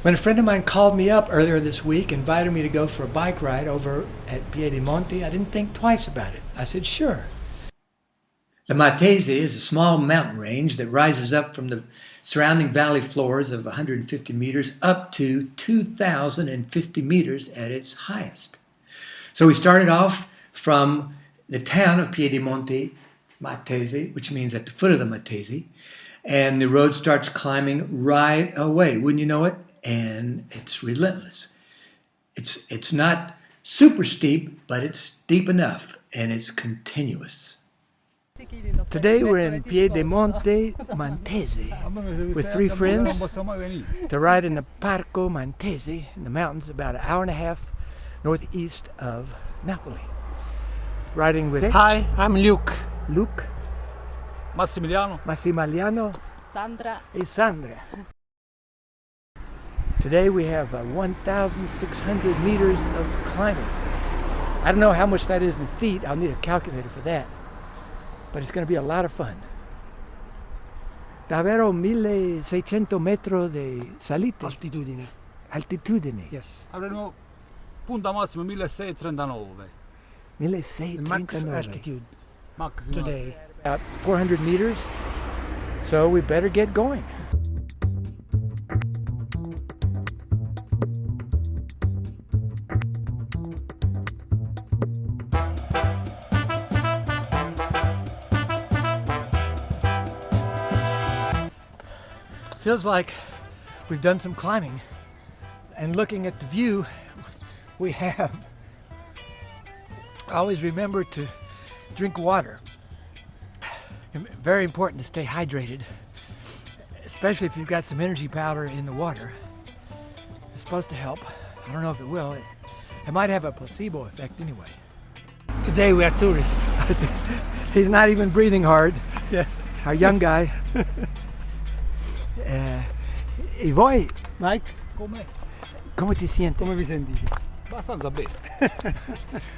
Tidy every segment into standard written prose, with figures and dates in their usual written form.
When a friend of mine called me up earlier this week, invited me to go for a bike ride over at Piedimonte, I didn't think twice about it. I said, sure. The Maltese is a small mountain range that rises up from the surrounding valley floors of 150 meters up to 2,050 meters at its highest. So we started off from the town of Piedimonte Maltese, which means at the foot of the Maltese, and the road starts climbing right away, wouldn't you know it? And it's relentless. It's not super steep, but it's steep enough, and it's continuous. Today we're in Piedimonte Maltese with three friends to ride in the Parco Maltese in the mountains about an hour and a half northeast of Napoli. Riding with... Hi, I'm Luke. Luke. Massimiliano. Sandra. And Sandra. Today we have 1,600 meters of climbing. I don't know how much that is in feet. I'll need a calculator for that. But it's going to be a lot of fun. Davvero 1.600 metri di salite? Altitudine. Yes. Avremo punta massima 1639. 1.639. Max altitude Maximum. today. About 400 meters. So we better get going. Feels like we've done some climbing, and looking at the view we have, always remember to drink water. Very important to stay hydrated, especially if you've got some energy powder in the water. It's supposed to help. I don't know if it will. It might have a placebo effect anyway. Today we are tourists. He's not even breathing hard. Yes. Our young guy. E voi? Mike, Come ti senti? come vi sentite? Abbastanza bene.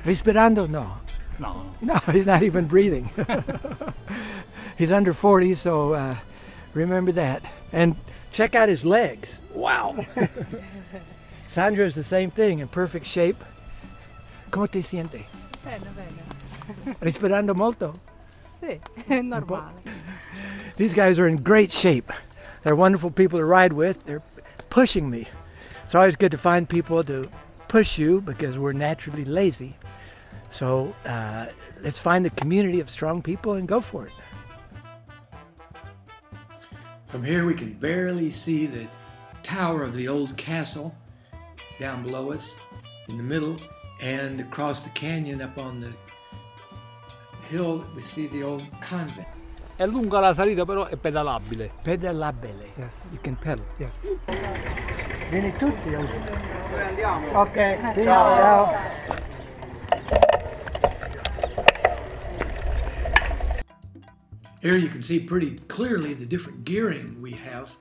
Respirando? No. No. No, he's not even breathing. He's under 40, so remember that. And check out his legs. Wow. Sandra's the same thing, in perfect shape. Come ti senti? Bene, bene. Respirando molto? Sì, è normale. These guys are in great shape. They're wonderful people to ride with. They're pushing me. It's always good to find people to push you because we're naturally lazy. So let's find a community of strong people and go for it. From here we can barely see the tower of the old castle down below us in the middle, and across the canyon up on the hill we see the old convent. È lunga la salita, però è pedalabile. Pedalabile. Yes. You can pedal. Yes. Vieni tutti oggi. Dove andiamo? Ok, ciao. Here you can see pretty clearly the different gearing we have.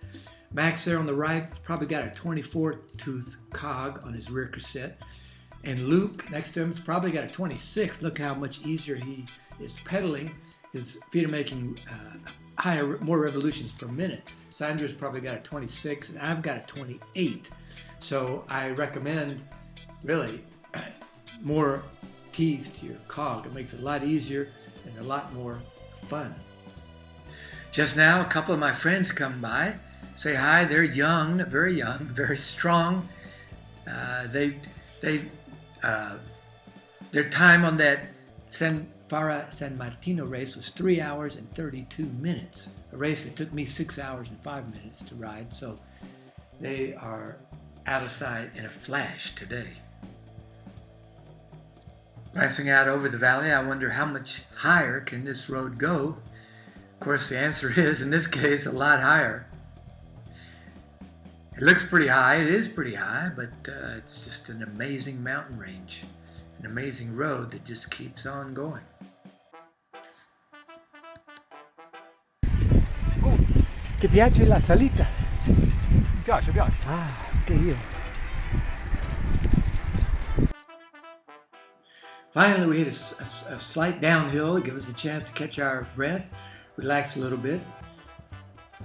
Max there on the right has probably got a 24-tooth cog on his rear cassette. And Luke next to him has probably got a 26. Look how much easier he is pedaling. His feet are making more revolutions per minute. Sandra's probably got a 26, and I've got a 28. So I recommend, really, more teeth to your cog. It makes it a lot easier and a lot more fun. Just now, a couple of my friends come by, say hi. They're young, very strong. Their time on that San Martino race was 3 hours and 32 minutes. A race that took me 6 hours and 5 minutes to ride. So they are out of sight in a flash today. Glancing out over the valley, I wonder how much higher can this road go? Of course, the answer is, in this case, a lot higher. It looks pretty high, it is pretty high, but it's just an amazing mountain range, an amazing road that just keeps on going. Ti piace la salita? Mi piace. Ah, anche io. Finally, we hit a slight downhill to give us a chance to catch our breath, relax a little bit.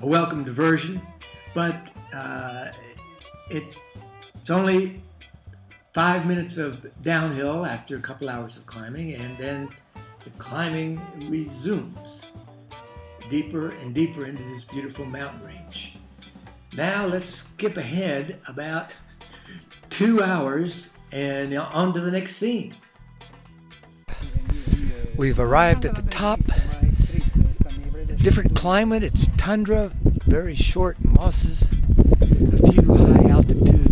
A welcome diversion, but It's only 5 minutes of downhill after a couple hours of climbing, and then the climbing resumes deeper and deeper into this beautiful mountain range. Now let's skip ahead about 2 hours and on to the next scene. We've arrived at the top. Different climate, it's tundra, very short mosses, a few high altitude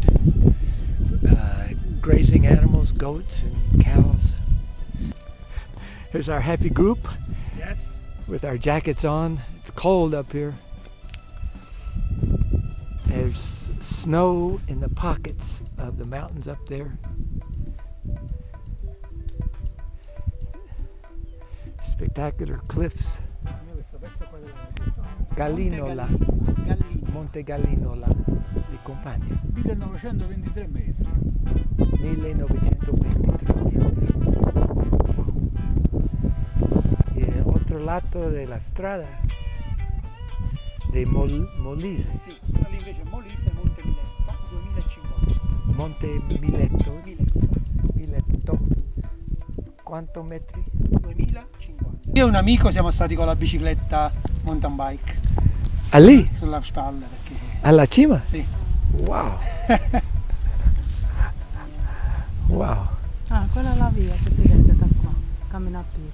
grazing animals, goats and cows. Here's our happy group. Yes. With our jackets on. It's cold up here. There's snow in the pockets of the mountains up there. Spectacular cliffs. Gallinola, Monte Gallinola di Campania. 1923 metri. 1923 metri. E otro lato della strada di Molise. Sì, lì invece Molise, Monte Miletto, 2050. Monte Miletto. Miletto. Quanto metri? 2050. Io e un amico siamo stati con la bicicletta mountain bike Ah, lì? sulla spalla perché... Alla cima? Sì. Wow! Wow! Ah, quella è la via che si vede da qua, cammina a piedi.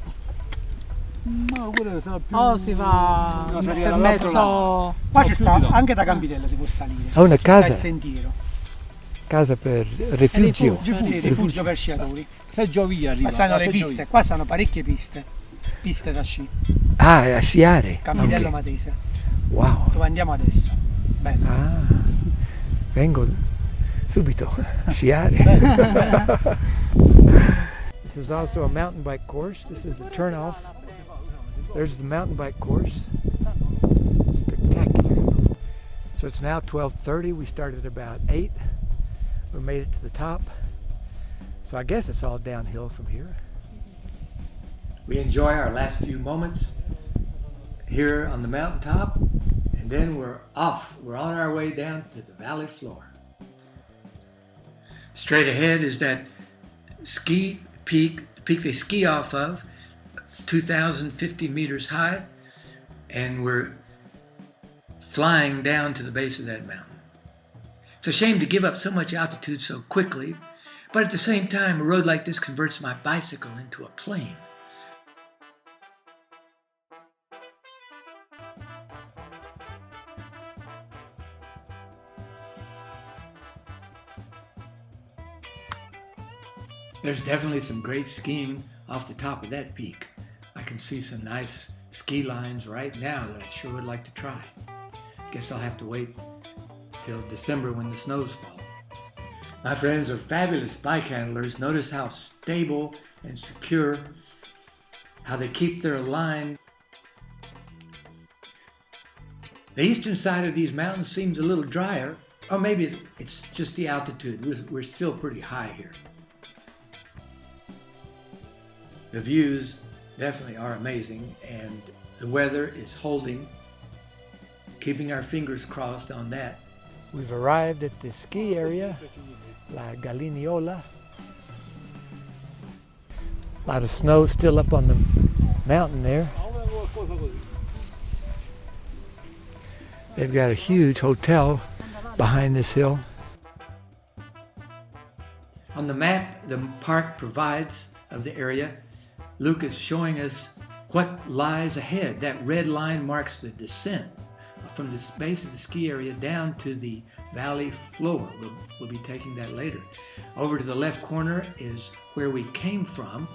Ma quello sarà più... Oh, si va No, si arriva per dall'altro mezzo... lato. Qua c'è più sta, di là. anche da Campitello si può salire. Ha una Ci sta casa? il sentiero. Casa per rifugio. Sì, rifugio per sciatori. Seggiovia arriva. Qua stanno la le Seggiovia. piste, qua stanno parecchie piste. Piste da sci. Ah, è a sciare. Campitello Ok. Matese. Wow! Dove andiamo adesso. Bello. Ah, vengo subito a sciare. This is also a mountain bike course. This is the turnoff. There's the mountain bike course. Spectacular. So it's now 12:30. We started about 8. We made it to the top. So I guess it's all downhill from here. We enjoy our last few moments here on the mountaintop, and then we're off. We're on our way down to the valley floor. Straight ahead is that ski peak, the peak they ski off of, 2,050 meters high, and we're flying down to the base of that mountain. It's a shame to give up so much altitude so quickly, but at the same time, a road like this converts my bicycle into a plane. There's definitely some great skiing off the top of that peak. I can see some nice ski lines right now that I sure would like to try. Guess I'll have to wait till December when the snows fall. My friends are fabulous bike handlers. Notice how stable and secure, how they keep their line. The eastern side of these mountains seems a little drier, or maybe it's just the altitude. We're still pretty high here. The views definitely are amazing, and the weather is holding, keeping our fingers crossed on that. We've arrived at the ski area, La Galliniola. A lot of snow still up on the mountain there. They've got a huge hotel behind this hill. On the map the park provides of the area, Luke is showing us what lies ahead. That red line marks the descent from the base of the ski area down to the valley floor. We'll be taking that later. Over to the left corner is where we came from.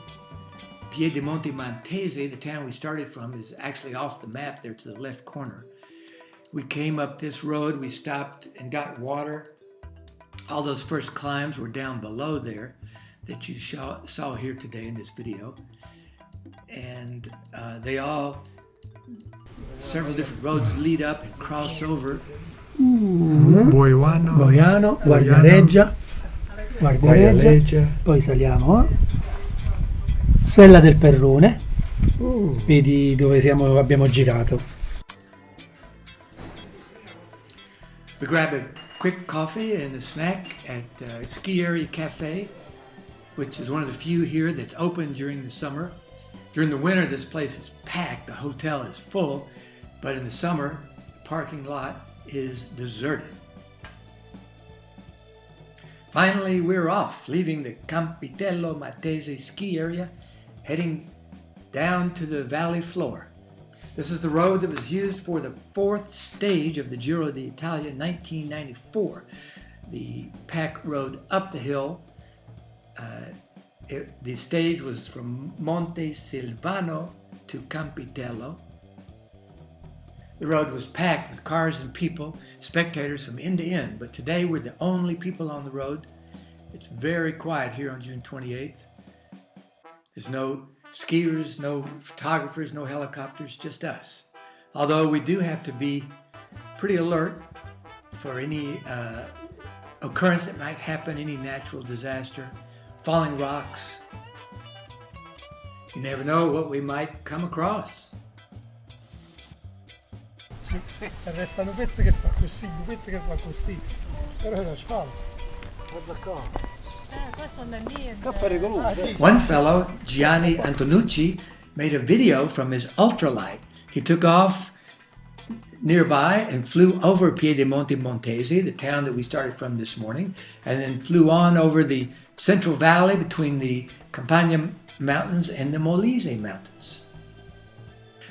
Piedimonte Montese, the town we started from, is actually off the map there to the left corner. We came up this road, we stopped and got water. All those first climbs were down below there that you saw here today in this video. And several different roads lead up and cross over. Boiano, Guardiareggia, poi saliamo. Sella del Perrone, vedi dove abbiamo girato. We grab a quick coffee and a snack at Ski Area Cafe, which is one of the few here that's open during the summer. During the winter, this place is packed. The hotel is full, but in the summer, the parking lot is deserted. Finally, we're off, leaving the Campitello Matese ski area, heading down to the valley floor. This is the road that was used for the fourth stage of the Giro d'Italia in 1994. The pack rode up the hill. The stage was from Monte Silvano to Campitello. The road was packed with cars and people, spectators from end to end, but today we're the only people on the road. It's very quiet here on June 28th. There's no skiers, no photographers, no helicopters, just us. Although we do have to be pretty alert for any occurrence that might happen, any natural disaster, falling rocks. You never know what we might come across. Restano pezzi che fa così, pezzi che fa così. Però è l'asfalto. Guarda qua. Qua sono le mie. Qua è pericoloso. One fellow, Gianni Antonucci, made a video from his ultralight. He took off nearby and flew over Piedemonte Montese, the town that we started from this morning, and then flew on over the central valley between the Campania mountains and the Molise mountains.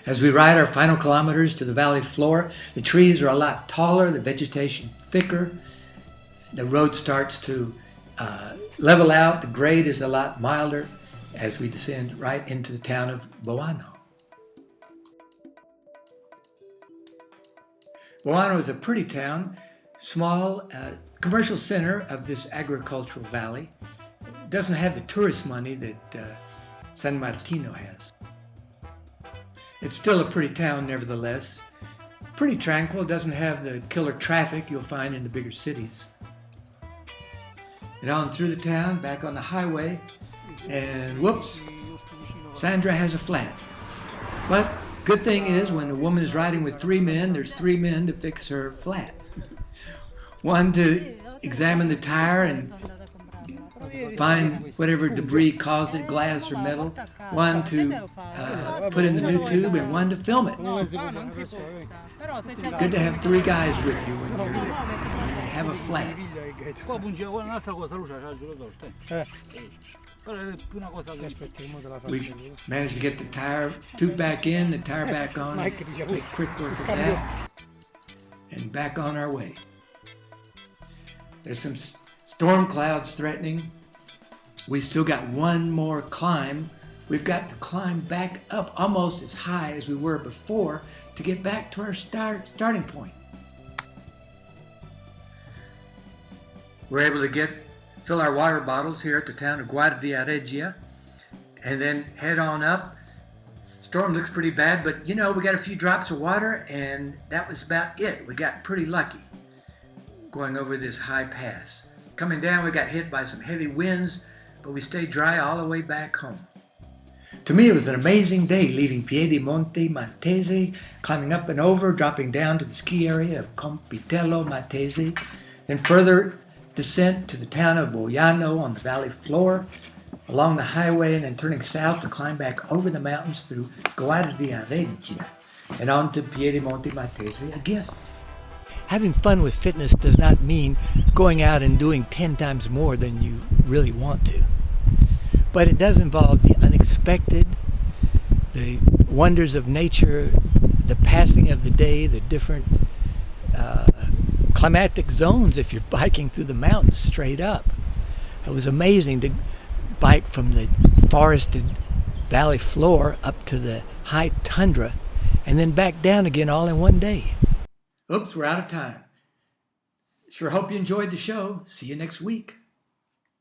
As we ride our final kilometers to the valley floor, the trees are a lot taller, the vegetation thicker, the road starts to level out, the grade is a lot milder as we descend right into the town of Boano. Boano is a pretty town, small commercial center of this agricultural valley. It doesn't have the tourist money that San Martino has. It's still a pretty town nevertheless. Pretty tranquil, doesn't have the killer traffic you'll find in the bigger cities. And on through the town, back on the highway, and whoops, Sandra has a flat. But good thing is when a woman is riding with three men, there's three men to fix her flat. One to examine the tire and find whatever debris caused it, glass or metal. One to put in the new tube, and one to film it. Good to have three guys with you when you have a flat. Qua punge un'altra cosa, Lucia c'ha il giocatore. Però è più una cosa che We managed to get the tire tube back in, the tire back on, make quick work of that, and back on our way. There's some storm clouds threatening. We still got one more climb. We've got to climb back up almost as high as we were before to get back to our starting point. We're able to fill our water bottles here at the town of Guardia Regia and then head on up. Storm looks pretty bad, but you know, we got a few drops of water and that was about it. We got pretty lucky going over this high pass. Coming down, we got hit by some heavy winds, but we stayed dry all the way back home. To me, it was an amazing day leaving Piedemonte Montese, climbing up and over, dropping down to the ski area of Campitello Matese, then further descent to the town of Boiano on the valley floor, along the highway, and then turning south to climb back over the mountains through Guardia Regia and on to Piedemonte Montese again. Having fun with fitness does not mean going out and doing 10 times more than you really want to. But it does involve the unexpected, the wonders of nature, the passing of the day, the different climatic zones if you're biking through the mountains straight up. It was amazing to bike from the forested valley floor up to the high tundra and then back down again all in one day. Oops, we're out of time. Sure hope you enjoyed the show. See you next week.